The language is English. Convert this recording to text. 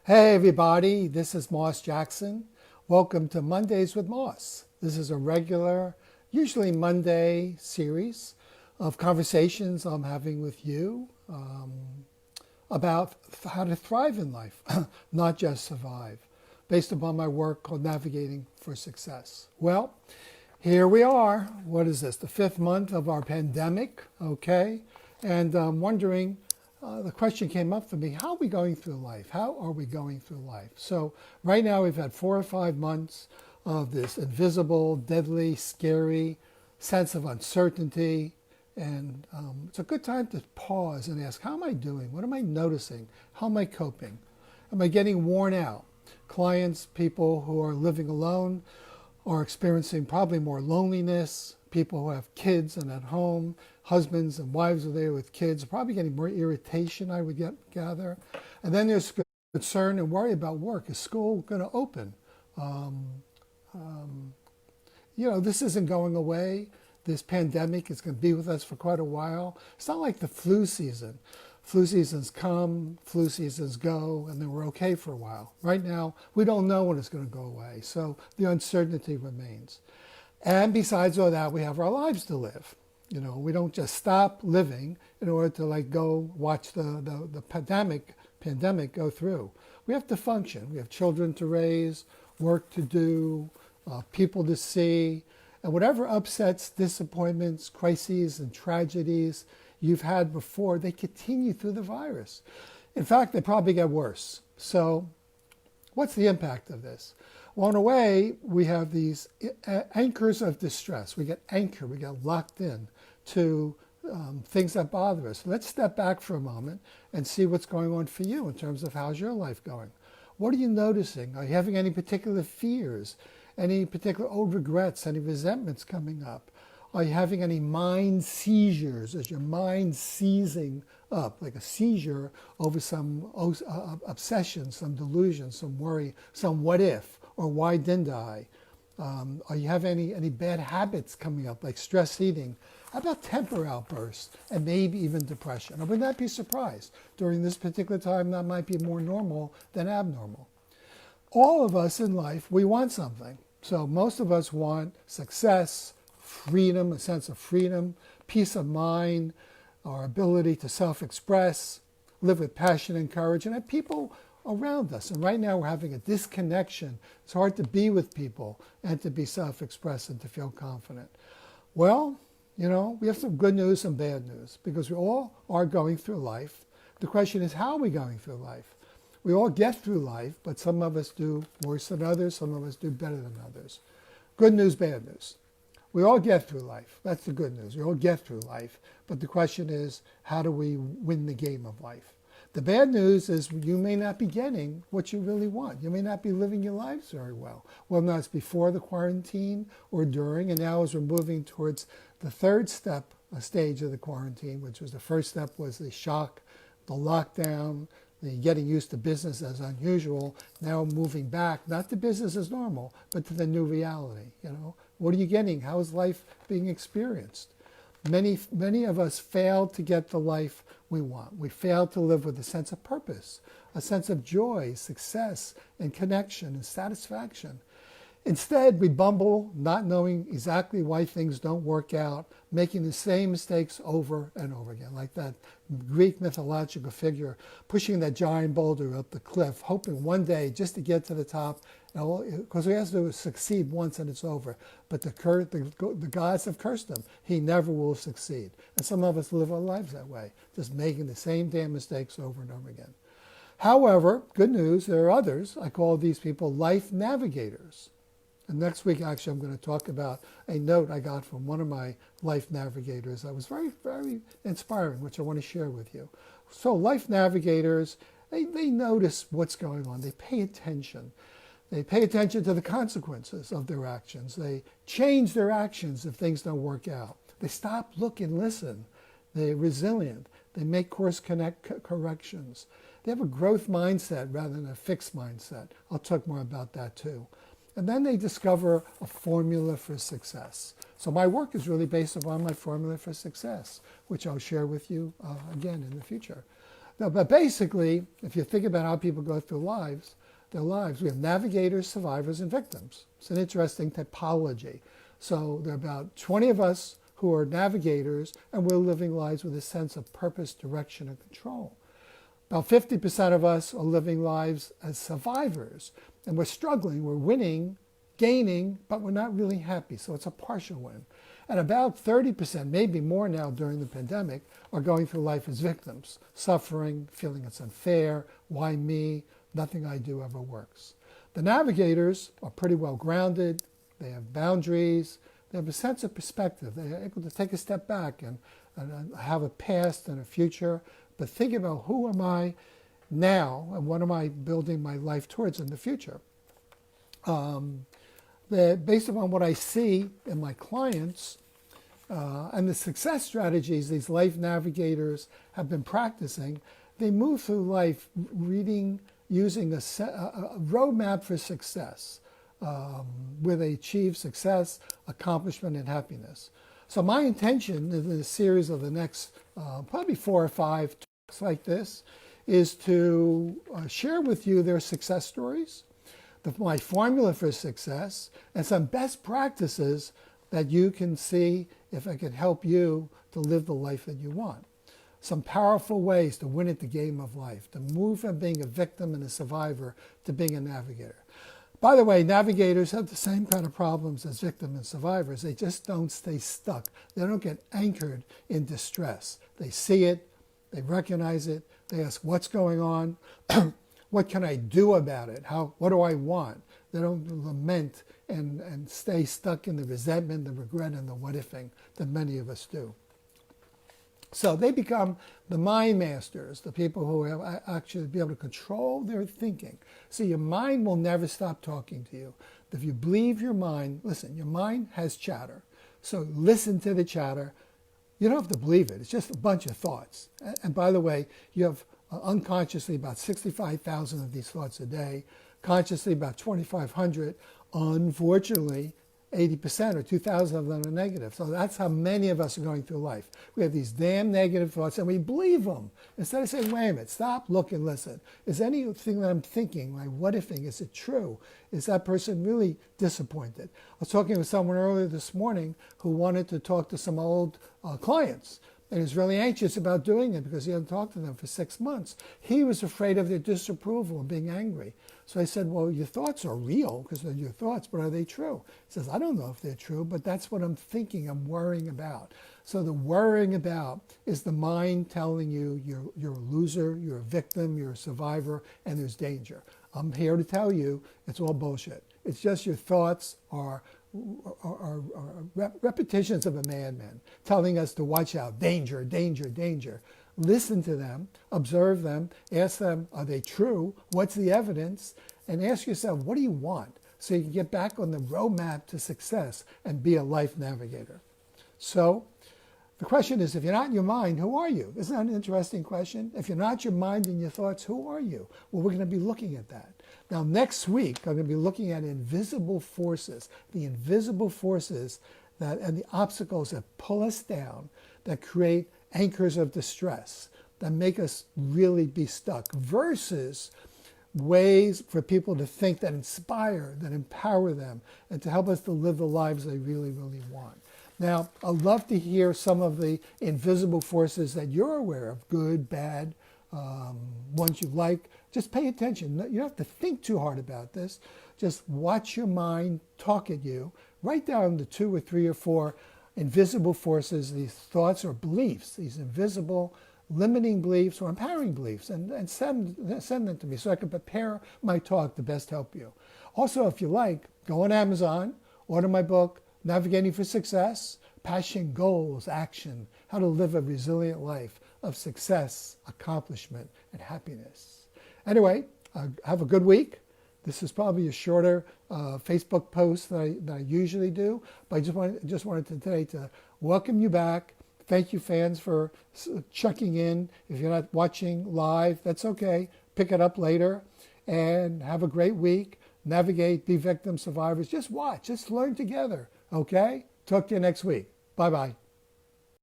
Hey everybody, this is Moss Jackson. Welcome to Mondays with Moss. This is a regular, usually Monday series of conversations I'm having with you about how to thrive in life, not just survive, based upon my work called Navigating for Success. Well, here we are. What is this? The 5th month of our pandemic, okay? And I'm wondering, the question came up for me, how are we going through life? How are we going through life? So right now we've had 4 or 5 months of this invisible, deadly, scary sense of uncertainty. And it's a good time to pause and ask, how am I doing? What am I noticing? How am I coping? Am I getting worn out? Clients, people who are living alone are experiencing probably more loneliness. People who have kids and at home, husbands and wives are there with kids, are probably getting more irritation, I would gather. And then there's concern and worry about work. Is school going to open? This isn't going away. This pandemic is going to be with us for quite a while. It's not like the flu season. Flu seasons come, flu seasons go, and then we're okay for a while. Right now, we don't know when it's going to go away, so the uncertainty remains. And besides all that, we have our lives to live. We don't just stop living in order to go watch the pandemic go through. We have to function. We have children to raise, work to do, people to see, and whatever upsets, disappointments, crises, and tragedies you've had before, they continue through the virus. In fact, they probably get worse. So what's the impact of this? Well, in a way, we have these anchors of distress. We get anchored, we get locked in to things that bother us. Let's step back for a moment and see what's going on for you in terms of how's your life going. What are you noticing? Are you having any particular fears, any particular old regrets, any resentments coming up? Are you having any mind seizures? Is your mind seizing up, like a seizure over some obsession, some delusion, some worry, some what if, or why didn't I? Are you having any bad habits coming up, like stress eating? How about temper outbursts and maybe even depression? I would not be surprised. During this particular time, that might be more normal than abnormal. All of us in life, we want something. So most of us want success, freedom, a sense of freedom, peace of mind, our ability to self-express, live with passion and courage, and have people around us. And right now we're having a disconnection. It's hard to be with people and to be self-expressed and to feel confident. Well, we have some good news and bad news because we all are going through life. The question is, how are we going through life? We all get through life, but some of us do worse than others. Some of us do better than others. Good news, bad news. We all get through life. That's the good news. We all get through life. But the question is, how do we win the game of life? The bad news is you may not be getting what you really want. You may not be living your lives very well. Whether that's before the quarantine or during, and now as we're moving towards the third stage of the quarantine, which was the first step was the shock, the lockdown, the getting used to business as unusual, now moving back, not to business as normal, but to the new reality. What are you getting? How is life being experienced? Many of us failed to get the life we want. We failed to live with a sense of purpose, a sense of joy, success, and connection and satisfaction. Instead, we bumble, not knowing exactly why things don't work out, making the same mistakes over and over again, like that Greek mythological figure pushing that giant boulder up the cliff, hoping one day just to get to the top, because he has to succeed once and it's over. But the gods have cursed him. He never will succeed. And some of us live our lives that way, just making the same damn mistakes over and over again. However, good news, there are others. I call these people life navigators. And next week, actually, I'm going to talk about a note I got from one of my life navigators that was very, very inspiring, which I want to share with you. So life navigators, they notice what's going on. They pay attention. They pay attention to the consequences of their actions. They change their actions if things don't work out. They stop, look, and listen. They're resilient. They make course corrections. They have a growth mindset rather than a fixed mindset. I'll talk more about that too. And then they discover a formula for success. So my work is really based upon my formula for success, which I'll share with you again in the future. No, but basically, if you think about how people go through their lives, we have navigators, survivors, and victims. It's an interesting typology. So there are about 20 of us who are navigators, and we're living lives with a sense of purpose, direction, and control. About 50% of us are living lives as survivors, and we're struggling, we're winning, gaining, but we're not really happy, so it's a partial win. And about 30%, maybe more now during the pandemic, are going through life as victims, suffering, feeling it's unfair, why me, nothing I do ever works. The navigators are pretty well grounded, they have boundaries, they have a sense of perspective, they're able to take a step back and have a past and a future, but think about who am I now and what am I building my life towards in the future. Based upon what I see in my clients and the success strategies these life navigators have been practicing, they move through life using a roadmap for success, where they achieve success, accomplishment, and happiness. So my intention in the series of the next probably 4 or 5 talks like this is to share with you their success stories, my formula for success, and some best practices that you can see if I can help you to live the life that you want. Some powerful ways to win at the game of life, to move from being a victim and a survivor to being a navigator. By the way, navigators have the same kind of problems as victims and survivors. They just don't stay stuck. They don't get anchored in distress. They see it, they recognize it, they ask, what's going on? What can I do about it? What do I want? They don't lament and stay stuck in the resentment, the regret, and the what-ifing that many of us do. So they become the mind masters, the people who have actually be able to control their thinking. See, your mind will never stop talking to you. If you believe your mind, listen, your mind has chatter. So listen to the chatter. You don't have to believe it. It's just a bunch of thoughts. And by the way, you have unconsciously about 65,000 of these thoughts a day, consciously about 2,500. Unfortunately, 80% or 2,000 of them are negative. So that's how many of us are going through life. We have these damn negative thoughts and we believe them. Instead of saying, wait a minute, stop, look, and listen. Is anything that I'm thinking, like what-ifing, is it true? Is that person really disappointed? I was talking with someone earlier this morning who wanted to talk to some old clients. And he was really anxious about doing it because he hadn't talked to them for 6 months. He was afraid of their disapproval and being angry. So I said, well, your thoughts are real because they're your thoughts, but are they true? He says, I don't know if they're true, but that's what I'm thinking, I'm worrying about. So the worrying about is the mind telling you you're a loser, you're a victim, you're a survivor, and there's danger. I'm here to tell you it's all bullshit. It's just your thoughts are repetitions of a madman telling us to watch out, danger, danger, danger. Listen to them, observe them, ask them, are they true? What's the evidence? And ask yourself, what do you want? So you can get back on the roadmap to success and be a life navigator. So the question is, if you're not in your mind, who are you? Isn't that an interesting question? If you're not your mind and your thoughts, who are you? Well, we're going to be looking at that. Now, next week, I'm going to be looking at invisible forces, the invisible forces and the obstacles that pull us down, that create anchors of distress, that make us really be stuck, versus ways for people to think that inspire, that empower them, and to help us to live the lives they really, really want. Now, I'd love to hear some of the invisible forces that you're aware of, good, bad, ones you like. Just pay attention. You don't have to think too hard about this. Just watch your mind talk at you. Write down the 2 or 3 or 4 invisible forces, these thoughts or beliefs, these invisible limiting beliefs or empowering beliefs, and send them to me so I can prepare my talk to best help you. Also, if you like, go on Amazon, order my book, Navigating for Success, Passion, Goals, Action, How to Live a Resilient Life of Success, Accomplishment, and Happiness. Anyway, have a good week. This is probably a shorter Facebook post than I usually do, but I just wanted today to welcome you back. Thank you, fans, for checking in. If you're not watching live, that's okay. Pick it up later, and have a great week. Navigate, be victims, survivors. Just watch. Just learn together, okay? Talk to you next week. Bye-bye.